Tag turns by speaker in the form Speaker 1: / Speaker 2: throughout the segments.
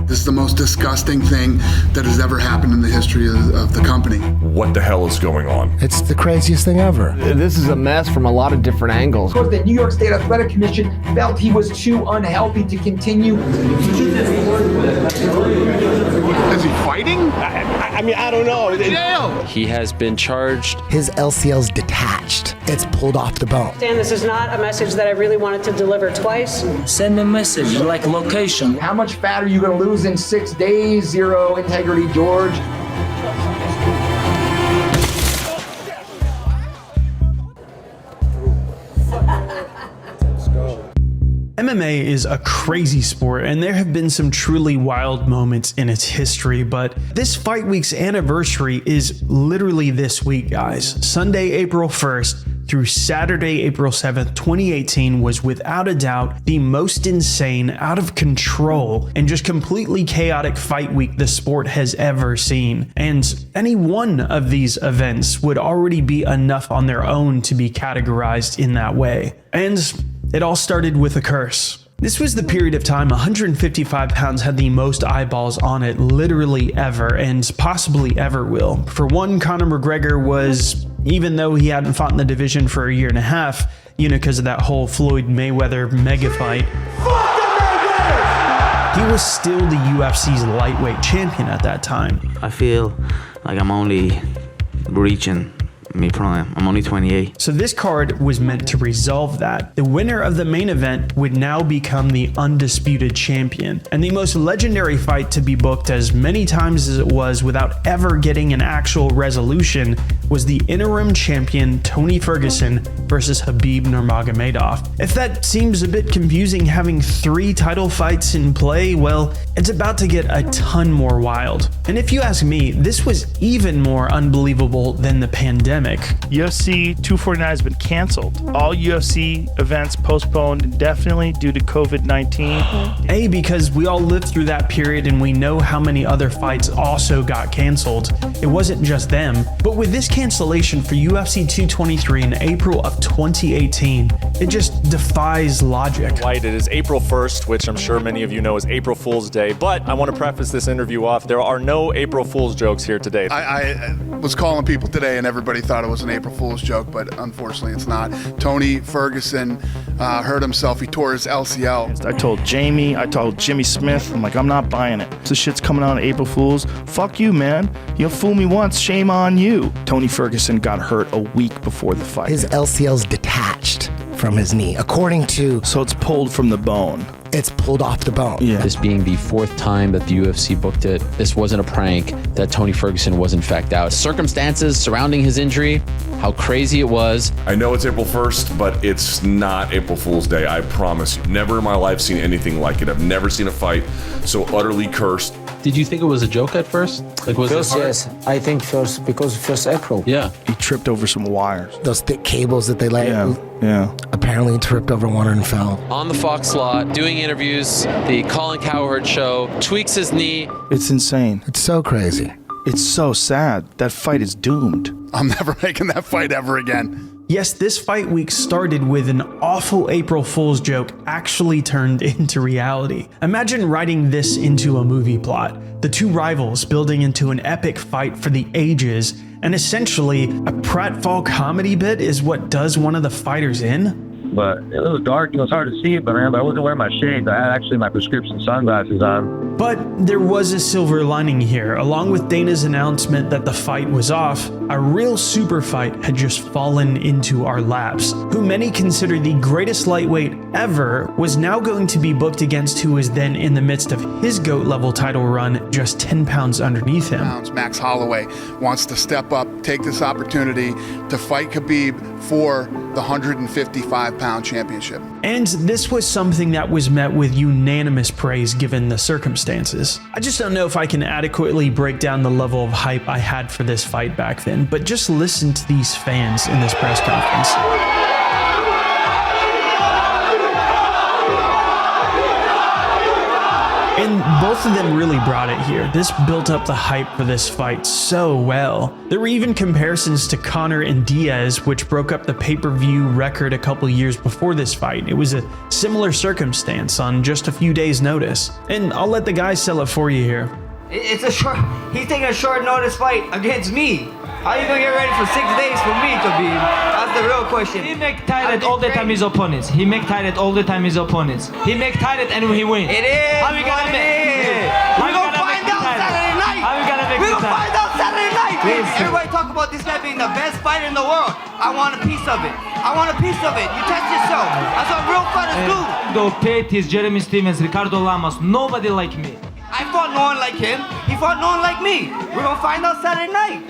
Speaker 1: This is the most disgusting thing that has ever happened in the history of the company.
Speaker 2: What the hell is going on?
Speaker 3: It's the craziest thing ever.
Speaker 4: This is a mess from a lot of different angles.
Speaker 5: Because the New York State Athletic Commission felt he was too unhealthy to continue.
Speaker 1: Is he fighting?
Speaker 4: I mean, I don't know.
Speaker 1: Jail!
Speaker 6: He has been charged.
Speaker 3: His LCL's detached. It's pulled off the bone.
Speaker 7: Dan, this is not a message that I really wanted to deliver twice.
Speaker 8: Send a message, like location.
Speaker 5: How much fat are you going to lose in 6 days? Zero integrity, George.
Speaker 9: MMA is a crazy sport, and there have been some truly wild moments in its history, but this fight week's anniversary is literally this week, guys. Sunday, April 1st through Saturday, April 7th, 2018 was without a doubt the most insane, out of control, and just completely chaotic fight week the sport has ever seen. And any one of these events would already be enough on their own to be categorized in that way. And it all started with a curse. This was the period of time 155 pounds had the most eyeballs on it literally ever, and possibly ever will. For one, Conor McGregor was, even though he hadn't fought in the division for a year and a half, because of that whole Floyd Mayweather mega fight, he was still the UFC's lightweight champion at that time.
Speaker 8: I feel like I'm only reaching me prime. I'm only 28.
Speaker 9: So this card was meant to resolve that. The winner of the main event would now become the undisputed champion. And the most legendary fight to be booked as many times as it was without ever getting an actual resolution was the interim champion Tony Ferguson versus Khabib Nurmagomedov. If that seems a bit confusing having 3 title fights in play, well, it's about to get a ton more wild. And if you ask me, this was even more unbelievable than the pandemic.
Speaker 10: UFC 249 has been canceled. All UFC events postponed indefinitely due to COVID-19.
Speaker 9: A, because we all lived through that period and we know how many other fights also got canceled. It wasn't just them. But with this cancellation for UFC 223 in April of 2018, it just defies logic.
Speaker 2: It is April 1st, which I'm sure many of you know is April Fool's Day, but I want to preface this interview off. There are no April Fool's jokes here today.
Speaker 1: I was calling people today and everybody thought it was an April Fool's joke, but unfortunately it's not. Tony Ferguson hurt himself. He tore his LCL.
Speaker 10: I told Jamie, I told Jimmy Smith, I'm like, I'm not buying it. This shit's coming out on April Fools. Fuck you, man. You fool me once, shame on you. Tony Ferguson got hurt a week before the fight.
Speaker 3: His LCL's detached from his knee, according to...
Speaker 10: So it's pulled from the bone.
Speaker 3: It's pulled off the bone.
Speaker 10: Yeah.
Speaker 6: This being the 4th time that the UFC booked it, this wasn't a prank, that Tony Ferguson was in fact out. Circumstances surrounding his injury, how crazy it was.
Speaker 2: I know it's April 1st, but it's not April Fool's Day, I promise you. Never in my life seen anything like it. I've never seen a fight so utterly cursed.
Speaker 6: Did you think it was a joke at first? Like, was
Speaker 8: First,
Speaker 6: it
Speaker 8: yes. I think first, because 1st April.
Speaker 6: Yeah.
Speaker 10: He tripped over some wires.
Speaker 3: Those thick cables that they lay.
Speaker 10: Yeah.
Speaker 3: Apparently he tripped over one and fell.
Speaker 6: On the Fox lot, doing interviews, the Colin Cowherd show, tweaks his knee.
Speaker 10: It's insane.
Speaker 3: It's so crazy.
Speaker 10: It's so sad. That fight is doomed.
Speaker 1: I'm never making that fight ever again.
Speaker 9: Yes, this fight week started with an awful April Fool's joke actually turned into reality. Imagine writing this into a movie plot. The two rivals building into an epic fight for the ages, and essentially a pratfall comedy bit is what does one of the fighters in?
Speaker 11: But it was dark, it was hard to see it, but I wasn't wearing my shades. I had actually my prescription sunglasses on.
Speaker 9: But there was a silver lining here. Along with Dana's announcement that the fight was off, a real super fight had just fallen into our laps. Who many consider the greatest lightweight ever was now going to be booked against who was then in the midst of his GOAT level title run, just 10 pounds underneath him.
Speaker 1: Max Holloway wants to step up, take this opportunity to fight Khabib for the 155-pound championship.
Speaker 9: And this was something that was met with unanimous praise given the circumstances. I just don't know if I can adequately break down the level of hype I had for this fight back then, but just listen to these fans in this press conference. And both of them really brought it here. This built up the hype for this fight so well. There were even comparisons to Conor and Diaz, which broke up the pay-per-view record a couple years before this fight. It was a similar circumstance on just a few days' notice. And I'll let the guys sell it for you here.
Speaker 12: He's taking a short notice fight against me. How are you gonna get ready for 6 days for me, Khabib? That's the real question.
Speaker 13: He make tired all the time his opponents. He make tired all the time his opponents. He make tired and he wins.
Speaker 12: It is.
Speaker 13: How we gonna make?
Speaker 12: We're gonna find out Saturday night.
Speaker 13: How we gonna make?
Speaker 12: We're gonna find out Saturday night, baby. Everybody talk about this guy being the best fighter in the world. I want a piece of it. I want a piece of it. You test yourself. That's what real fighters do.
Speaker 13: Go Pettis, Jeremy Stevens, Ricardo Lamas. Nobody like me.
Speaker 12: I fought no one like him. He fought no one like me. We're gonna find out Saturday night.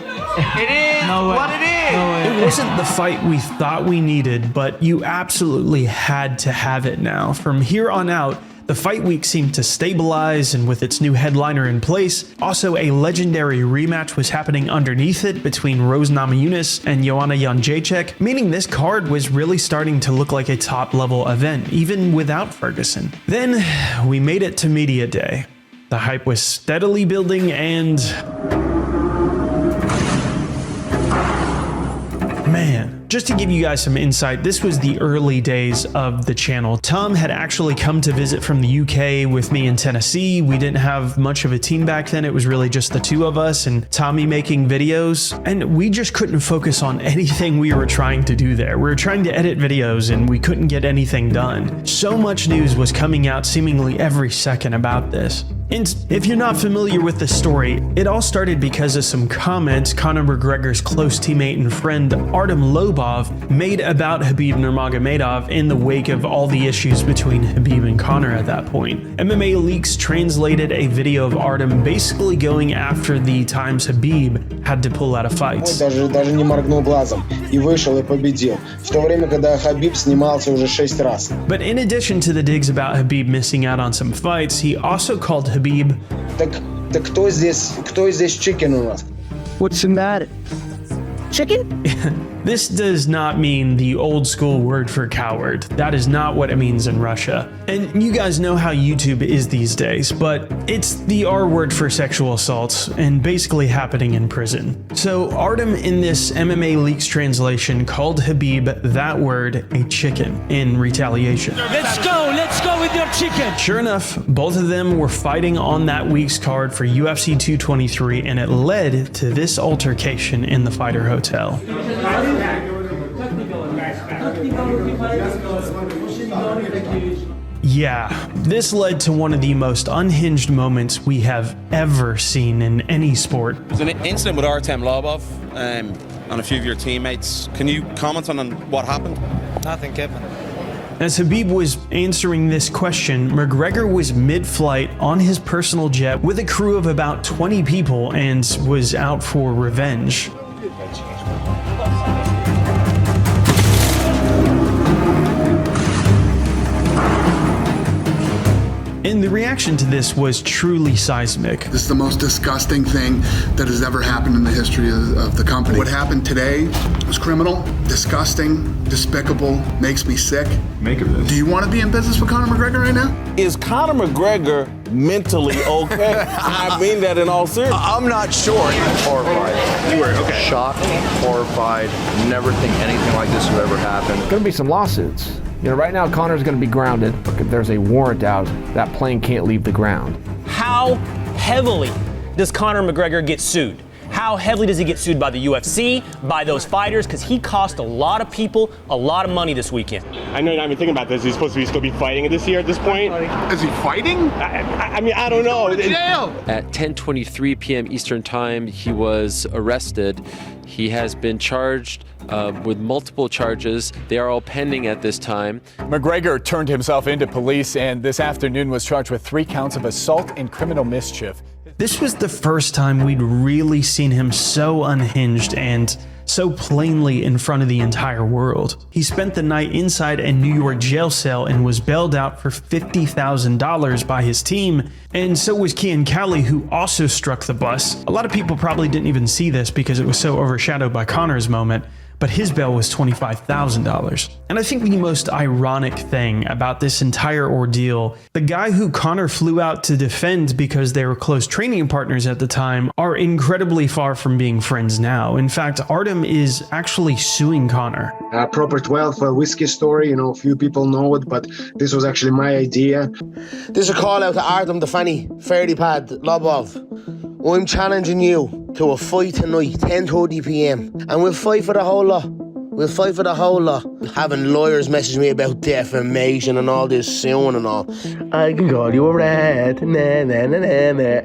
Speaker 12: It is what it is.
Speaker 9: It wasn't the fight we thought we needed, but you absolutely had to have it now. From here on out, the fight week seemed to stabilize, and with its new headliner in place, also a legendary rematch was happening underneath it between Rose Namajunas and Joanna Jędrzejczyk, meaning this card was really starting to look like a top-level event, even without Ferguson. Then we made it to Media Day. The hype was steadily building, and man, just to give you guys some insight, this was the early days of the channel. Tom had actually come to visit from the UK with me in Tennessee. We didn't have much of a team back then. It was really just the two of us and Tommy making videos. And we just couldn't focus on anything we were trying to do there. We were trying to edit videos and we couldn't get anything done. So much news was coming out seemingly every second about this. And if you're not familiar with the story, it all started because of some comments Conor McGregor's close teammate and friend Artem Lobov made about Khabib Nurmagomedov in the wake of all the issues between Khabib and Conor at that point. MMA Leaks translated a video of Artem basically going after the times Khabib had to pull out of fights.
Speaker 14: Даже не моргнул глазом и вышел и победил. В то время, когда Khabib снимался уже 6 раз.
Speaker 9: But in addition to the digs about Khabib missing out on some fights, he also called Khabib.
Speaker 14: Так кто здесь chicken у нас?
Speaker 3: What's the matter? Chicken?
Speaker 9: This does not mean the old school word for coward. That is not what it means in Russia. And you guys know how YouTube is these days, but it's the R word for sexual assaults and basically happening in prison. So Artem in this MMA Leaks translation called Khabib that word a chicken in retaliation.
Speaker 13: Let's go with your chicken.
Speaker 9: Sure enough, both of them were fighting on that week's card for UFC 223, and it led to this altercation in the Fighter Hotel. Yeah, this led to one of the most unhinged moments we have ever seen in any sport.
Speaker 15: There's an incident with Artem Lobov and a few of your teammates. Can you comment on what happened?
Speaker 12: Nothing, Kevin.
Speaker 9: As Khabib was answering this question, McGregor was mid-flight on his personal jet with a crew of about 20 people and was out for revenge. And the reaction to this was truly seismic.
Speaker 1: This is the most disgusting thing that has ever happened in the history of the company. What happened today was criminal, disgusting, despicable, makes me sick.
Speaker 16: Make of this.
Speaker 1: Do you want to be in business with Conor McGregor right now?
Speaker 17: Is Conor McGregor mentally okay? I mean that in all seriousness.
Speaker 18: I'm not sure.
Speaker 19: Horrified.
Speaker 18: You were okay.
Speaker 19: Shocked, horrified. Never think anything like this would ever happen.
Speaker 4: There's going to be some lawsuits. You know, right now Conor's going to be grounded. If there's a warrant out, that plane can't leave the ground.
Speaker 20: How heavily does Conor McGregor get sued? How heavily does he get sued by the UFC, by those fighters? Because he cost a lot of people a lot of money this weekend.
Speaker 21: I know you're not even thinking about this. He's supposed to still be fighting this year at this point.
Speaker 1: Is he fighting?
Speaker 21: I mean, I don't know.
Speaker 1: He's going to jail.
Speaker 6: At 10:23 p.m. Eastern Time, he was arrested. He has been charged with multiple charges. They are all pending at this time.
Speaker 22: McGregor turned himself into police and this afternoon was charged with 3 counts of assault and criminal mischief.
Speaker 9: This was the first time we'd really seen him so unhinged and so plainly in front of the entire world. He spent the night inside a New York jail cell and was bailed out for $50,000 by his team, and so was Kian Cowley, who also struck the bus. A lot of people probably didn't even see this because it was so overshadowed by Conor's moment, but his bail was $25,000. And I think the most ironic thing about this entire ordeal, the guy who Conor flew out to defend because they were close training partners at the time are incredibly far from being friends now. In fact, Artem is actually suing Conor.
Speaker 14: Proper 12 whiskey story, few people know it, but this was actually my idea.
Speaker 16: This is a call out to Artem the Fanny, Fairly Pad, Lobov. I'm challenging you to a fight tonight, 10:30 p.m. And we'll fight for the whole lot. We'll fight for the whole lot. Having lawyers message me about defamation and all this suing and all. I can call you a rat. Nah, nah, nah, nah, nah.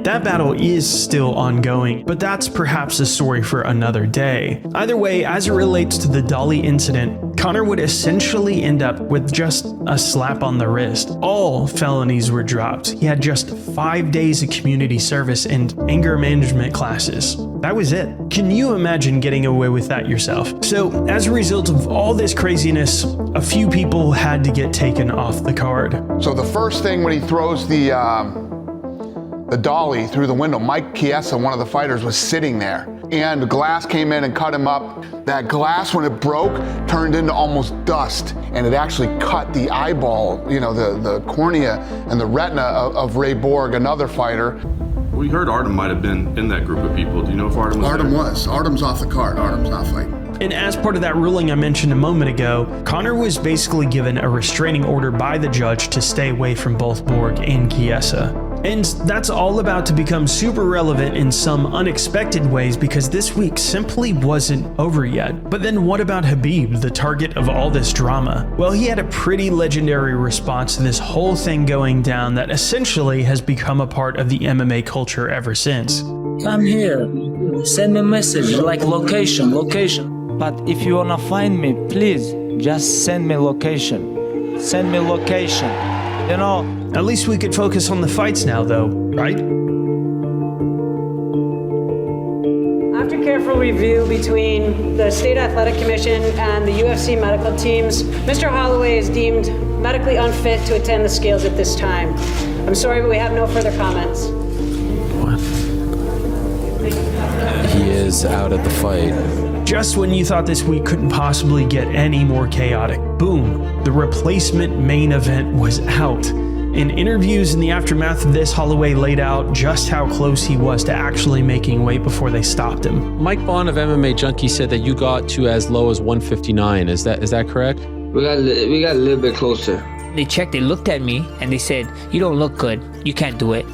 Speaker 9: That battle is still ongoing, but that's perhaps a story for another day. Either way, as it relates to the Dolly incident, Conor would essentially end up with just a slap on the wrist. All felonies were dropped. He had just 5 days of community service and anger management classes. That was it. Can you imagine getting away with that yourself? So, as a result of all this craziness, a few people had to get taken off the card.
Speaker 1: So the first thing when he throws the dolly through the window, Mike Chiesa, one of the fighters, was sitting there. And the glass came in and cut him up. That glass, when it broke, turned into almost dust. And it actually cut the eyeball, the cornea and the retina of Ray Borg, another fighter.
Speaker 2: We heard Artem might have been in that group of people. Do you know if Artem was
Speaker 1: Artem
Speaker 2: there?
Speaker 1: was. Artem's off the card. Artem's not fighting.
Speaker 9: And as part of that ruling I mentioned a moment ago, Conor was basically given a restraining order by the judge to stay away from both Borg and Chiesa. And that's all about to become super relevant in some unexpected ways because this week simply wasn't over yet. But then what about Khabib, the target of all this drama? Well, he had a pretty legendary response to this whole thing going down that essentially has become a part of the MMA culture ever since.
Speaker 18: I'm here. Send me a message, like location. But if you wanna find me, please just send me location. Send me location.
Speaker 9: At least we could focus on the fights now though, right?
Speaker 7: After careful review between the State Athletic Commission and the UFC medical teams, Mr. Holloway is deemed medically unfit to attend the scales at this time. I'm sorry, but we have no further comments.
Speaker 6: He is out at the fight.
Speaker 9: Just when you thought this week couldn't possibly get any more chaotic, boom, the replacement main event was out. In interviews in the aftermath of this, Holloway laid out just how close he was to actually making weight before they stopped him.
Speaker 6: Mike Bond of MMA Junkie said that you got to as low as 159. Is that correct?
Speaker 18: We got a little bit closer.
Speaker 23: They looked at me, and they said, "You don't look good. You can't do it."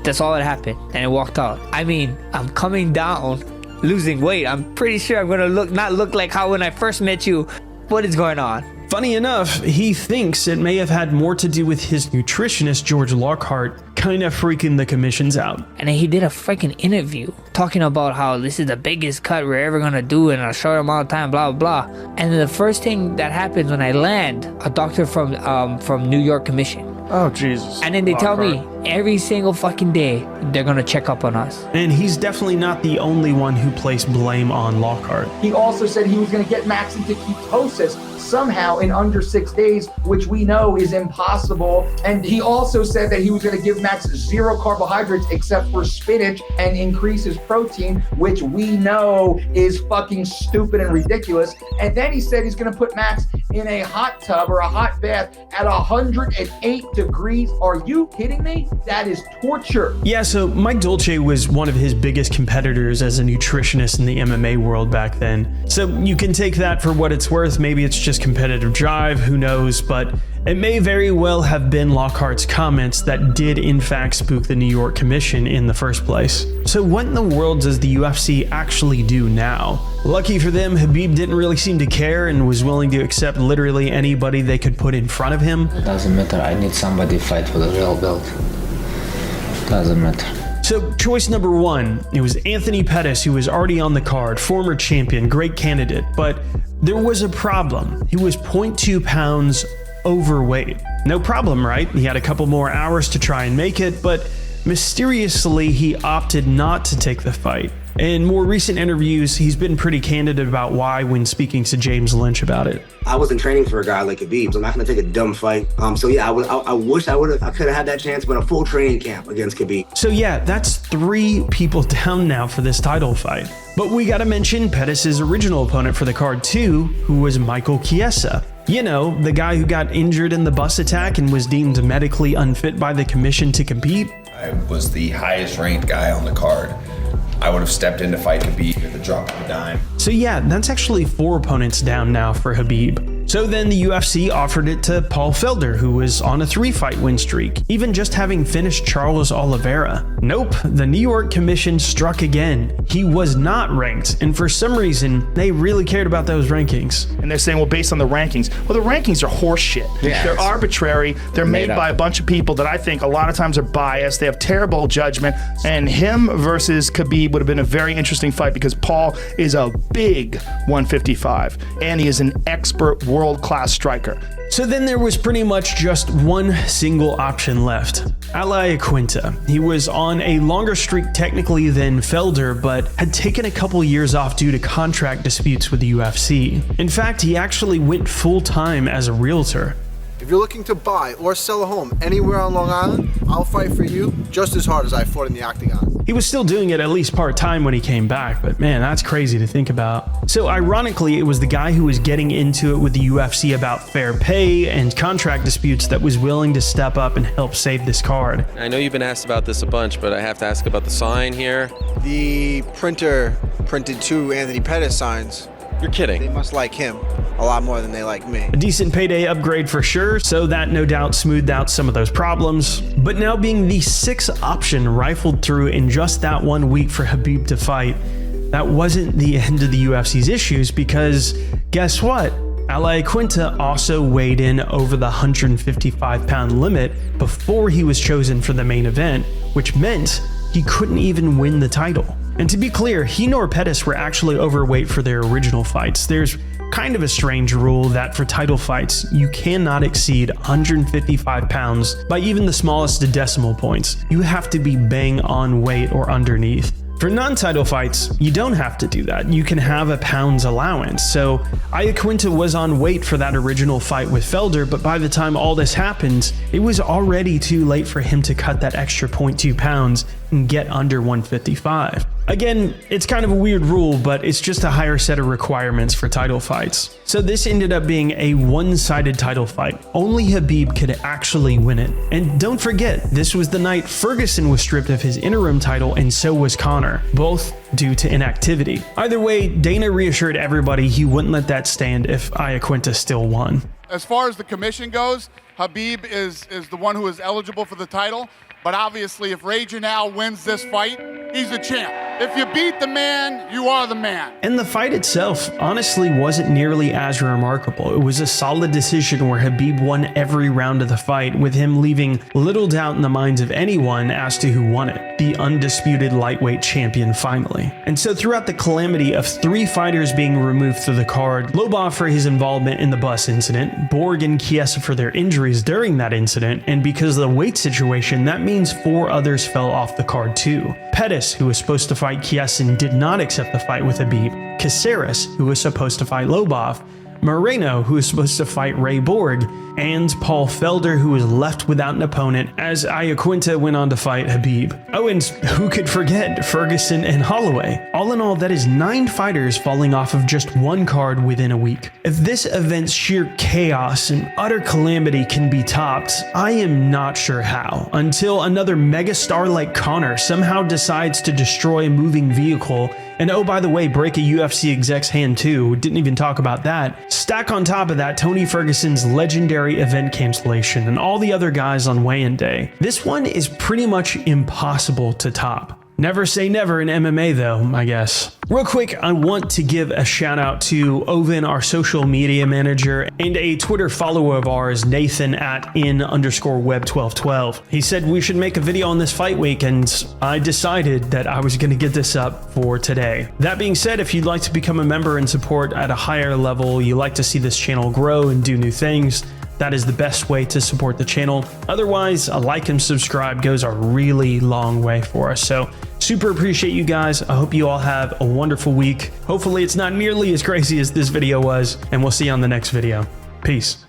Speaker 23: That's all that happened, and I walked out. I mean, I'm coming down, losing weight. I'm pretty sure I'm gonna not look like how when I first met you. What is going on?
Speaker 9: Funny enough, he thinks it may have had more to do with his nutritionist, George Lockhart, kind of freaking the commissions out.
Speaker 23: And then he did a freaking interview talking about how this is the biggest cut we're ever gonna do in a short amount of time, blah, blah, blah. And then the first thing that happens when I land, a doctor from New York Commission.
Speaker 10: Oh, Jesus.
Speaker 23: And then they tell me every single fucking day they're gonna check up on us.
Speaker 9: And he's definitely not the only one who placed blame on Lockhart.
Speaker 5: He also said he was going to get Max into ketosis somehow in under 6 days, which we know is impossible. And he also said that he was going to give Max 0 carbohydrates except for spinach and increase his protein, which we know is fucking stupid and ridiculous. And then he said he's going to put Max in a hot tub or a hot bath at 108 degrees. Are you kidding me? That is torture.
Speaker 9: Yeah, so Mike Dolce was one of his biggest competitors as a nutritionist in the MMA world back then. So you can take that for what it's worth. Maybe it's just competitive drive, who knows, but it may very well have been Lockhart's comments that did in fact spook the New York Commission in the first place. So what in the world does the UFC actually do now? Lucky for them, Khabib didn't really seem to care and was willing to accept literally anybody they could put in front of him.
Speaker 18: It doesn't matter. I need somebody to fight for the real belt. Doesn't matter.
Speaker 9: So choice number one, it was Anthony Pettis, who was already on the card, former champion, great candidate, but there was a problem. He was 0.2 pounds overweight. No problem, right? He had a couple more hours to try and make it, but mysteriously he opted not to take the fight. In more recent interviews, he's been pretty candid about why when speaking to James Lynch about it.
Speaker 3: I wasn't training for a guy like Khabib, so I'm not going to take a dumb fight. So yeah, I wish I could have had that chance, but a full training camp against Khabib.
Speaker 9: So yeah, that's 3 people down now for this title fight. But we gotta mention Pettis' original opponent for the card too, who was Michael Chiesa. You know, the guy who got injured in the bus attack and was deemed medically unfit by the commission to compete.
Speaker 8: I was the highest ranked guy on the card. I would have stepped in to fight Khabib at the drop of a dime.
Speaker 9: So yeah, that's actually 4 opponents down now for Khabib. So then the UFC offered it to Paul Felder, who was on a 3-fight win streak, even just having finished Charles Oliveira. Nope, the New York Commission struck again. He was not ranked, and for some reason, they really cared about those rankings.
Speaker 10: And they're saying, well, based on the rankings. Well, the rankings are horse shit.
Speaker 9: Yeah.
Speaker 10: They're arbitrary. They're made by a bunch of people that I think a lot of times are biased. They have terrible judgment. And him versus Khabib would have been a very interesting fight because Paul is a big 155, and he is an expert world-class striker.
Speaker 9: So then there was pretty much just one single option left. Al Iaquinta. He was on a longer streak technically than Felder, but had taken a couple years off due to contract disputes with the UFC. In fact, he actually went full-time as a realtor.
Speaker 11: If you're looking to buy or sell a home anywhere on Long Island, I'll fight for you just as hard as I fought in the octagon.
Speaker 9: He was still doing it at least part-time when he came back, but man, that's crazy to think about. So ironically, it was the guy who was getting into it with the UFC about fair pay and contract disputes that was willing to step up and help save this card.
Speaker 6: I know you've been asked about this a bunch, but I have to ask about the sign here.
Speaker 24: The printer printed 2 Anthony Pettis signs.
Speaker 6: You're kidding.
Speaker 24: They must like him a lot more than they like me.
Speaker 9: A decent payday upgrade for sure, so that no doubt smoothed out some of those problems. But now being the 6th option rifled through in just that 1 week for Khabib to fight, that wasn't the end of the UFC's issues, because guess what? Al Iaquinta also weighed in over the 155-pound limit before he was chosen for the main event, which meant he couldn't even win the title. And to be clear, he nor Pettis were actually overweight for their original fights. There's kind of a strange rule that for title fights, you cannot exceed 155 pounds by even the smallest decimal points. You have to be bang on weight or underneath. For non-title fights, you don't have to do that. You can have a pound's allowance. So Iaquinta was on weight for that original fight with Felder, but by the time all this happened, it was already too late for him to cut that extra 0.2 pounds and get under 155. Again, it's kind of a weird rule, but it's just a higher set of requirements for title fights. So this ended up being a one-sided title fight. Only Khabib could actually win it. And don't forget, this was the night Ferguson was stripped of his interim title, and so was Conor, both due to inactivity. Either way, Dana reassured everybody he wouldn't let that stand if Iaquinta still won.
Speaker 1: As far as the commission goes, Khabib is the one who is eligible for the title. But obviously, if Raging Al wins this fight, he's the champ. If you beat the man, you are the man.
Speaker 9: And the fight itself honestly wasn't nearly as remarkable. It was a solid decision where Khabib won every round of the fight, with him leaving little doubt in the minds of anyone as to who won it. The undisputed lightweight champion finally. And so throughout the calamity of 3 fighters being removed through the card, Lobov for his involvement in the bus incident, Borg and Chiesa for their injuries during that incident, and because of the weight situation, that means 4 others fell off the card too. Pettis, who was supposed to fight Chiesa, did not accept the fight with Khabib. Caceres, who was supposed to fight Lobov. Moreno, who was supposed to fight Ray Borg, and Paul Felder, who was left without an opponent as Iaquinta went on to fight Khabib. Oh, and who could forget Ferguson and Holloway? All in all, that is 9 fighters falling off of just 1 card within a week. If this event's sheer chaos and utter calamity can be topped, I am not sure how, until another megastar like Conor somehow decides to destroy a moving vehicle, and oh, by the way, break a UFC exec's hand too. Didn't even talk about that. Stack on top of that Tony Ferguson's legendary event cancellation and all the other guys on weigh-in day. This one is pretty much impossible to top. Never say never in MMA though, I guess. Real quick, I want to give a shout out to Oven, our social media manager, and a Twitter follower of ours, Nathan at @in_web1212. He said we should make a video on this fight week, and I decided that I was going to get this up for today. That being said, if you'd like to become a member and support at a higher level, you like to see this channel grow and do new things, that is the best way to support the channel. Otherwise, a like and subscribe goes a really long way for us. So super appreciate you guys. I hope you all have a wonderful week. Hopefully it's not nearly as crazy as this video was, and we'll see you on the next video. Peace.